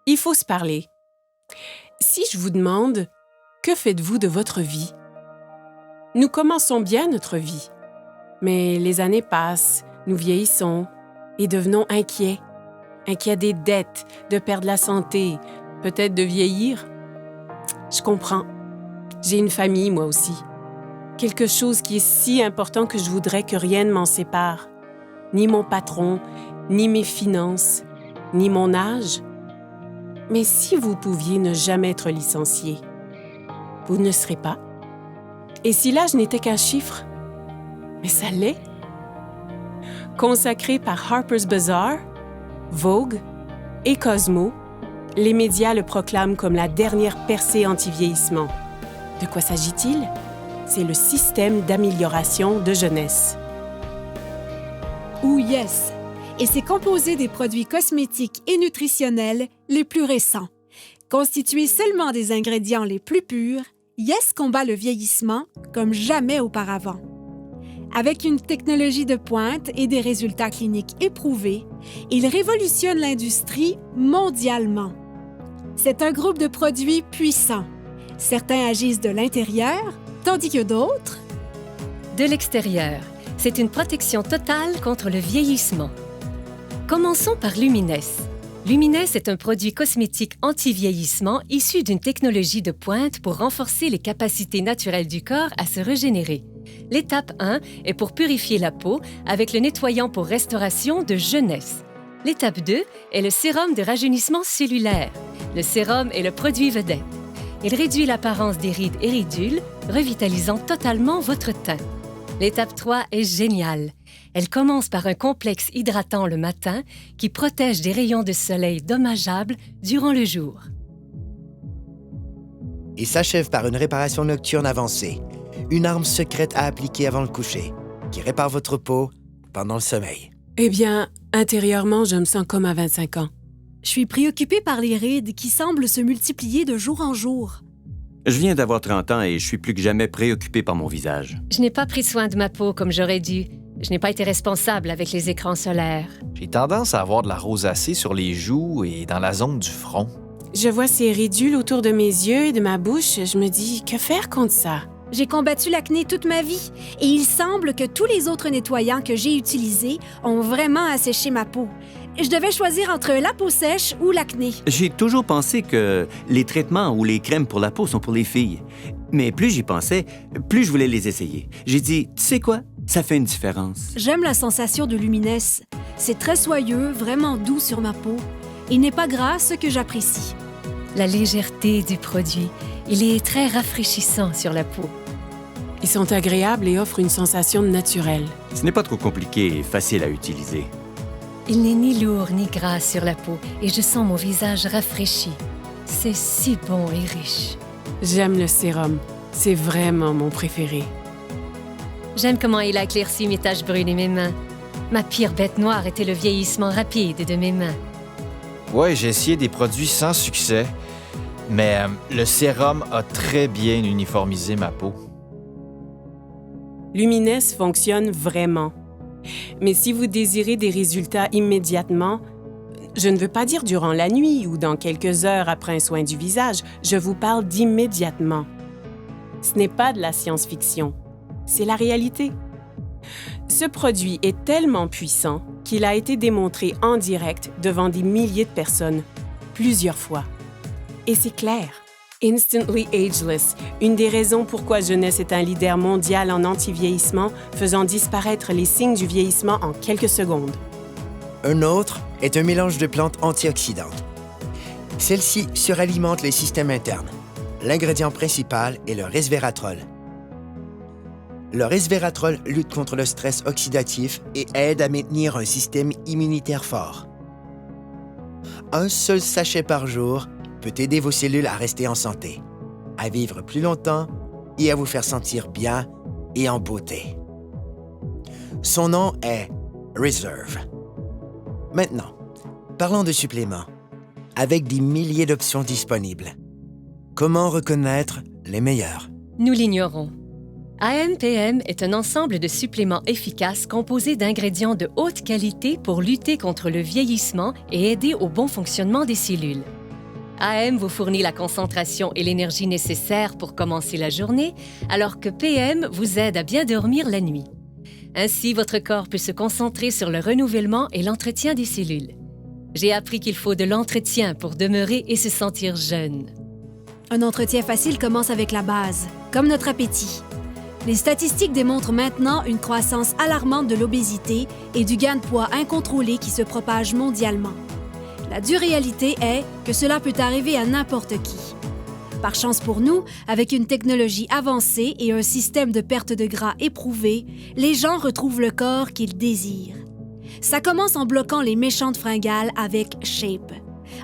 Il faut se parler. Si je vous demande, que faites-vous de votre vie? Nous commençons bien notre vie, mais les années passent, nous vieillissons et devenons inquiets. Inquiets des dettes, de perdre la santé, peut-être de vieillir. Je comprends. J'ai une famille, moi aussi. Quelque chose qui est si important que je voudrais que rien ne m'en sépare. Ni mon patron, ni mes finances, ni mon âge. Mais si vous pouviez ne jamais être licencié, vous ne serez pas. Et si l'âge n'était qu'un chiffre? Mais ça l'est. Consacré par Harper's Bazaar, Vogue et Cosmo, les médias le proclament comme la dernière percée anti-vieillissement. De quoi s'agit-il? C'est le système d'amélioration de jeunesse. Ou Yes, et c'est composé des produits cosmétiques et nutritionnels les plus récents. Constitué seulement des ingrédients les plus purs, Yes combat le vieillissement comme jamais auparavant. Avec une technologie de pointe et des résultats cliniques éprouvés, il révolutionne l'industrie mondialement. C'est un groupe de produits puissants. Certains agissent de l'intérieur, tandis que d'autres... De l'extérieur. C'est une protection totale contre le vieillissement. Commençons par Lumines. Lumines est un produit cosmétique anti-vieillissement issu d'une technologie de pointe pour renforcer les capacités naturelles du corps à se régénérer. L'étape 1 est pour purifier la peau avec le nettoyant pour restauration de jeunesse. L'étape 2 est le sérum de rajeunissement cellulaire. Le sérum est le produit vedette. Il réduit l'apparence des rides et ridules, revitalisant totalement votre teint. L'étape 3 est géniale. Elle commence par un complexe hydratant le matin qui protège des rayons de soleil dommageables durant le jour. Et s'achève par une réparation nocturne avancée, une arme secrète à appliquer avant le coucher, qui répare votre peau pendant le sommeil. Eh bien, intérieurement, je me sens comme à 25 ans. Je suis préoccupée par les rides qui semblent se multiplier de jour en jour. Je viens d'avoir 30 ans et je suis plus que jamais préoccupé par mon visage. Je n'ai pas pris soin de ma peau comme j'aurais dû. Je n'ai pas été responsable avec les écrans solaires. J'ai tendance à avoir de la rosacée sur les joues et dans la zone du front. Je vois ces ridules autour de mes yeux et de ma bouche. Je me dis, que faire contre ça? J'ai combattu l'acné toute ma vie et il semble que tous les autres nettoyants que j'ai utilisés ont vraiment asséché ma peau. Je devais choisir entre la peau sèche ou l'acné. J'ai toujours pensé que les traitements ou les crèmes pour la peau sont pour les filles. Mais plus j'y pensais, plus je voulais les essayer. J'ai dit, tu sais quoi? Ça fait une différence. J'aime la sensation de Lumines. C'est très soyeux, vraiment doux sur ma peau. Il n'est pas gras, ce que j'apprécie. La légèreté du produit. Il est très rafraîchissant sur la peau. Ils sont agréables et offrent une sensation naturelle. Ce n'est pas trop compliqué et facile à utiliser. Il n'est ni lourd ni gras sur la peau et je sens mon visage rafraîchi. C'est si bon et riche. J'aime le sérum. C'est vraiment mon préféré. J'aime comment il a éclairci mes taches brunes et mes mains. Ma pire bête noire était le vieillissement rapide de mes mains. Ouais, j'ai essayé des produits sans succès, mais le sérum a très bien uniformisé ma peau. Lumines fonctionne vraiment. Mais si vous désirez des résultats immédiatement, je ne veux pas dire durant la nuit ou dans quelques heures après un soin du visage, je vous parle d'immédiatement. Ce n'est pas de la science-fiction, c'est la réalité. Ce produit est tellement puissant qu'il a été démontré en direct devant des milliers de personnes, plusieurs fois. Et c'est clair. Instantly Ageless, une des raisons pourquoi Jeunesse est un leader mondial en anti-vieillissement, faisant disparaître les signes du vieillissement en quelques secondes. Un autre est un mélange de plantes antioxydantes. Celles-ci suralimentent les systèmes internes. L'ingrédient principal est le resveratrol. Le resveratrol lutte contre le stress oxydatif et aide à maintenir un système immunitaire fort. Un seul sachet par jour peut aider vos cellules à rester en santé, à vivre plus longtemps et à vous faire sentir bien et en beauté. Son nom est Reserve. Maintenant, parlons de suppléments. Avec des milliers d'options disponibles, comment reconnaître les meilleurs? Nous l'ignorons. AMPM est un ensemble de suppléments efficaces composés d'ingrédients de haute qualité pour lutter contre le vieillissement et aider au bon fonctionnement des cellules. AM vous fournit la concentration et l'énergie nécessaires pour commencer la journée, alors que PM vous aide à bien dormir la nuit. Ainsi, votre corps peut se concentrer sur le renouvellement et l'entretien des cellules. J'ai appris qu'il faut de l'entretien pour demeurer et se sentir jeune. Un entretien facile commence avec la base, comme notre appétit. Les statistiques démontrent maintenant une croissance alarmante de l'obésité et du gain de poids incontrôlé qui se propage mondialement. La dure réalité est que cela peut arriver à n'importe qui. Par chance pour nous, avec une technologie avancée et un système de perte de gras éprouvé, les gens retrouvent le corps qu'ils désirent. Ça commence en bloquant les méchantes fringales avec Shape,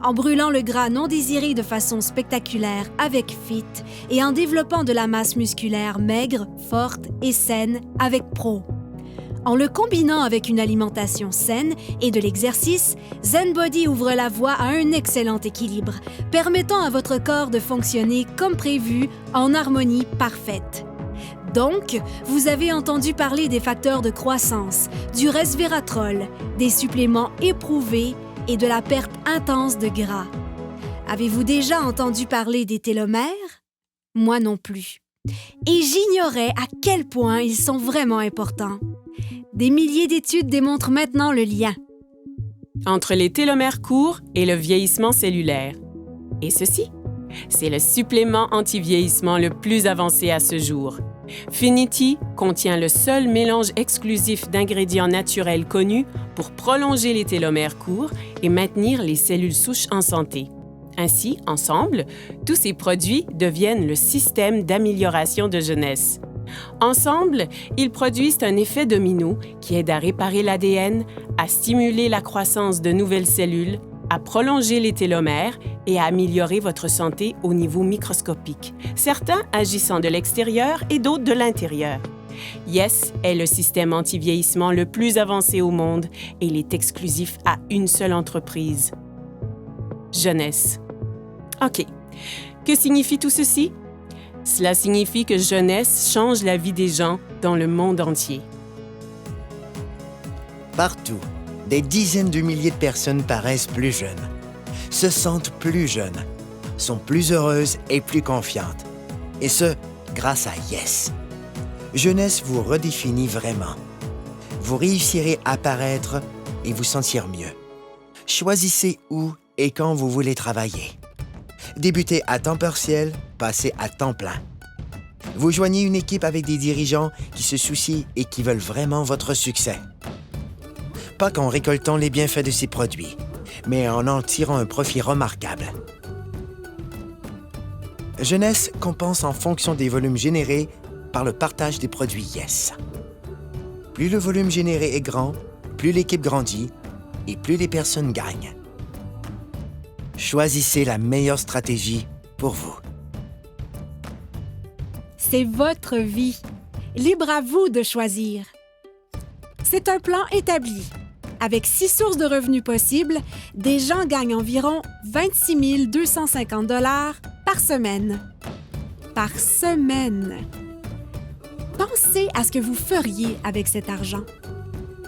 en brûlant le gras non désiré de façon spectaculaire avec Fit et en développant de la masse musculaire maigre, forte et saine avec Pro. En le combinant avec une alimentation saine et de l'exercice, ZenBody ouvre la voie à un excellent équilibre, permettant à votre corps de fonctionner comme prévu en harmonie parfaite. Donc, vous avez entendu parler des facteurs de croissance, du resveratrol, des suppléments éprouvés et de la perte intense de gras. Avez-vous déjà entendu parler des télomères? Moi non plus. Et j'ignorais à quel point ils sont vraiment importants. Des milliers d'études démontrent maintenant le lien entre les télomères courts et le vieillissement cellulaire. Et ceci, c'est le supplément anti-vieillissement le plus avancé à ce jour. Finity contient le seul mélange exclusif d'ingrédients naturels connus pour prolonger les télomères courts et maintenir les cellules souches en santé. Ainsi, ensemble, tous ces produits deviennent le système d'amélioration de jeunesse. Ensemble, ils produisent un effet domino qui aide à réparer l'ADN, à stimuler la croissance de nouvelles cellules, à prolonger les télomères et à améliorer votre santé au niveau microscopique, certains agissant de l'extérieur et d'autres de l'intérieur. Yes est le système anti-vieillissement le plus avancé au monde et il est exclusif à une seule entreprise. Jeunesse. OK. Que signifie tout ceci? Cela signifie que jeunesse change la vie des gens dans le monde entier. Partout, des dizaines de milliers de personnes paraissent plus jeunes, se sentent plus jeunes, sont plus heureuses et plus confiantes. Et ce, grâce à Yes. Jeunesse vous redéfinit vraiment. Vous réussirez à paraître et vous sentir mieux. Choisissez où et quand vous voulez travailler. Débutez à temps partiel, passez à temps plein. Vous joignez une équipe avec des dirigeants qui se soucient et qui veulent vraiment votre succès. Pas qu'en récoltant les bienfaits de ces produits, mais en tirant un profit remarquable. Jeunesse compense en fonction des volumes générés par le partage des produits Yes. Plus le volume généré est grand, plus l'équipe grandit et plus les personnes gagnent. Choisissez la meilleure stratégie pour vous. C'est votre vie. Libre à vous de choisir. C'est un plan établi. Avec 6 sources de revenus possibles, des gens gagnent environ 26 250 $ par semaine. Par semaine. Pensez à ce que vous feriez avec cet argent.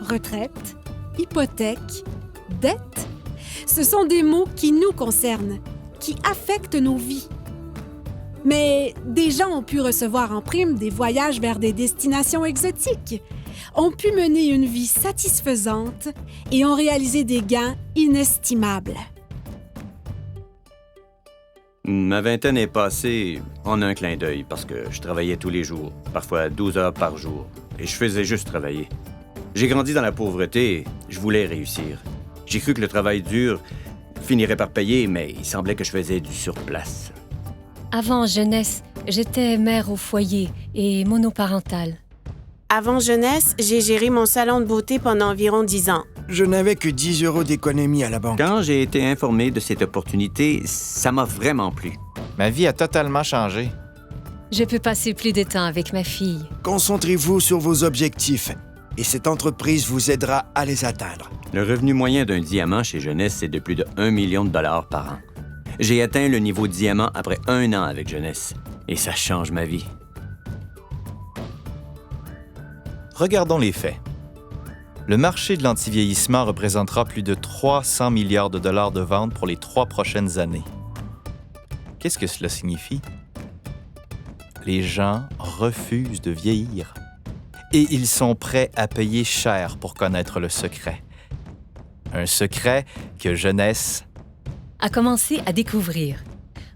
Retraite, hypothèque, dette. Ce sont des mots qui nous concernent, qui affectent nos vies. Mais des gens ont pu recevoir en prime des voyages vers des destinations exotiques, ont pu mener une vie satisfaisante et ont réalisé des gains inestimables. Ma vingtaine est passée en un clin d'œil parce que je travaillais tous les jours, parfois 12 heures par jour, et je faisais juste travailler. J'ai grandi dans la pauvreté et je voulais réussir. J'ai cru que le travail dur finirait par payer, mais il semblait que je faisais du surplace. Avant jeunesse, j'étais mère au foyer et monoparentale. Avant jeunesse, j'ai géré mon salon de beauté pendant environ 10 ans. Je n'avais que 10 € d'économie à la banque. Quand j'ai été informé de cette opportunité, ça m'a vraiment plu. Ma vie a totalement changé. Je peux passer plus de temps avec ma fille. Concentrez-vous sur vos objectifs et cette entreprise vous aidera à les atteindre. Le revenu moyen d'un diamant chez Jeunesse, c'est de plus de 1 million de dollars par an. J'ai atteint le niveau diamant après 1 an avec Jeunesse. Et ça change ma vie. Regardons les faits. Le marché de l'antivieillissement représentera plus de 300 milliards de dollars de ventes pour les 3 prochaines années. Qu'est-ce que cela signifie? Les gens refusent de vieillir. Et ils sont prêts à payer cher pour connaître le secret. Un secret que Jeunesse A commencé à découvrir.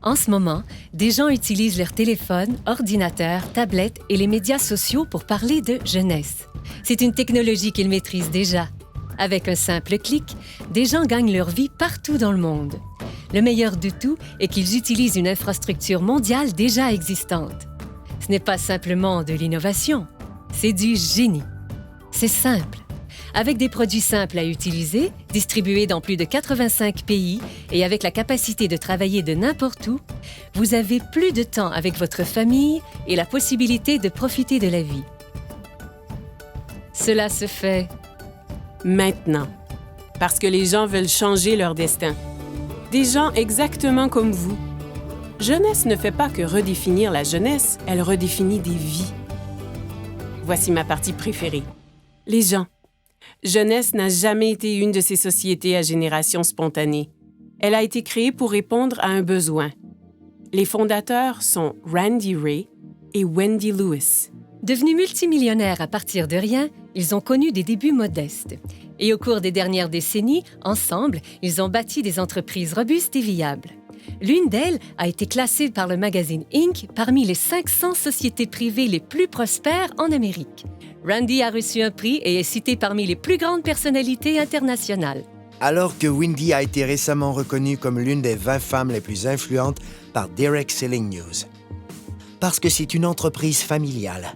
En ce moment, des gens utilisent leur téléphone, ordinateur, tablette et les médias sociaux pour parler de jeunesse. C'est une technologie qu'ils maîtrisent déjà. Avec un simple clic, des gens gagnent leur vie partout dans le monde. Le meilleur de tout est qu'ils utilisent une infrastructure mondiale déjà existante. Ce n'est pas simplement de l'innovation, c'est du génie. C'est simple. Avec des produits simples à utiliser, distribués dans plus de 85 pays et avec la capacité de travailler de n'importe où, vous avez plus de temps avec votre famille et la possibilité de profiter de la vie. Cela se fait Maintenant. Parce que les gens veulent changer leur destin. Des gens exactement comme vous. Jeunesse ne fait pas que redéfinir la jeunesse, elle redéfinit des vies. Voici ma partie préférée. Les gens. Jeunesse n'a jamais été une de ces sociétés à génération spontanée. Elle a été créée pour répondre à un besoin. Les fondateurs sont Randy Ray et Wendy Lewis. Devenus multimillionnaires à partir de rien, ils ont connu des débuts modestes. Et au cours des dernières décennies, ensemble, ils ont bâti des entreprises robustes et viables. L'une d'elles a été classée par le magazine Inc. parmi les 500 sociétés privées les plus prospères en Amérique. Randy a reçu un prix et est cité parmi les plus grandes personnalités internationales. Alors que Wendy a été récemment reconnue comme l'une des 20 femmes les plus influentes par Direct Selling News. Parce que c'est une entreprise familiale.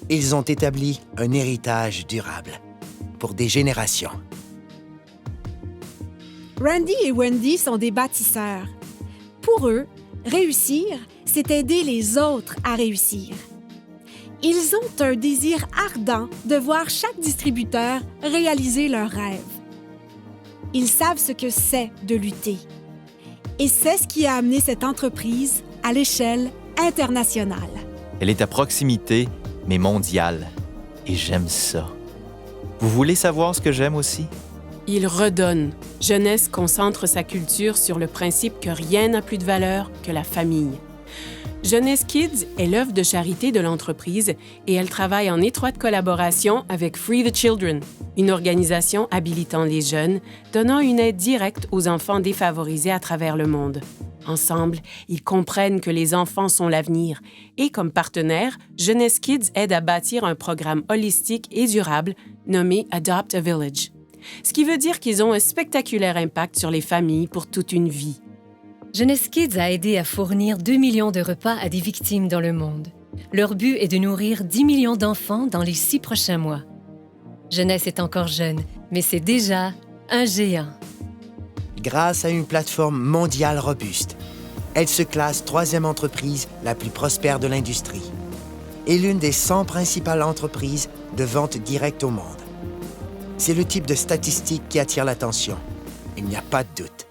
Ils ont établi un héritage durable pour des générations. Randy et Wendy sont des bâtisseurs. Pour eux, réussir, c'est aider les autres à réussir. Ils ont un désir ardent de voir chaque distributeur réaliser leurs rêves. Ils savent ce que c'est de lutter. Et c'est ce qui a amené cette entreprise à l'échelle internationale. Elle est à proximité, mais mondiale. Et j'aime ça. Vous voulez savoir ce que j'aime aussi? Il redonne. Jeunesse concentre sa culture sur le principe que rien n'a plus de valeur que la famille. Jeunesse Kids est l'œuvre de charité de l'entreprise et elle travaille en étroite collaboration avec Free the Children, une organisation habilitant les jeunes, donnant une aide directe aux enfants défavorisés à travers le monde. Ensemble, ils comprennent que les enfants sont l'avenir et, comme partenaire, Jeunesse Kids aide à bâtir un programme holistique et durable nommé Adopt a Village. Ce qui veut dire qu'ils ont un spectaculaire impact sur les familles pour toute une vie. Jeunesse Kids a aidé à fournir 2 millions de repas à des victimes dans le monde. Leur but est de nourrir 10 millions d'enfants dans les 6 prochains mois. Jeunesse est encore jeune, mais c'est déjà un géant. Grâce à une plateforme mondiale robuste, elle se classe 3e entreprise la plus prospère de l'industrie et l'une des 100 principales entreprises de vente directe au monde. C'est le type de statistique qui attire l'attention. Il n'y a pas de doute.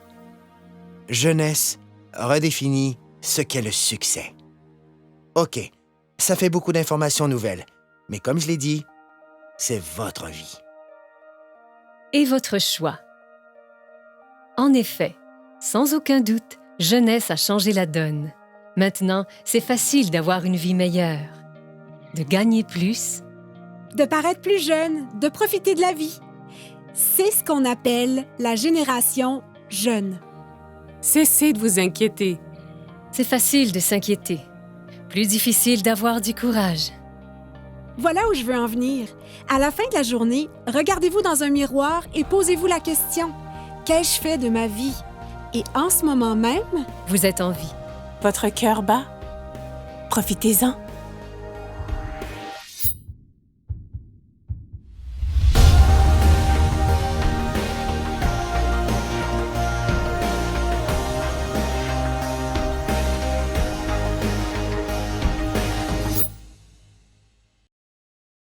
Jeunesse redéfinit ce qu'est le succès. OK, ça fait beaucoup d'informations nouvelles, mais comme je l'ai dit, c'est votre vie. Et votre choix. En effet, sans aucun doute, Jeunesse a changé la donne. Maintenant, c'est facile d'avoir une vie meilleure, de gagner plus, De paraître plus jeune, de profiter de la vie. C'est ce qu'on appelle la génération jeune. Cessez de vous inquiéter. c'est facile de s'inquiéter. Plus difficile d'avoir du courage. Voilà où je veux en venir. À la fin de la journée, regardez-vous dans un miroir et posez-vous la question « Qu'ai-je fait de ma vie? » Et en ce moment même, Vous êtes en vie. Votre cœur bat? Profitez-en.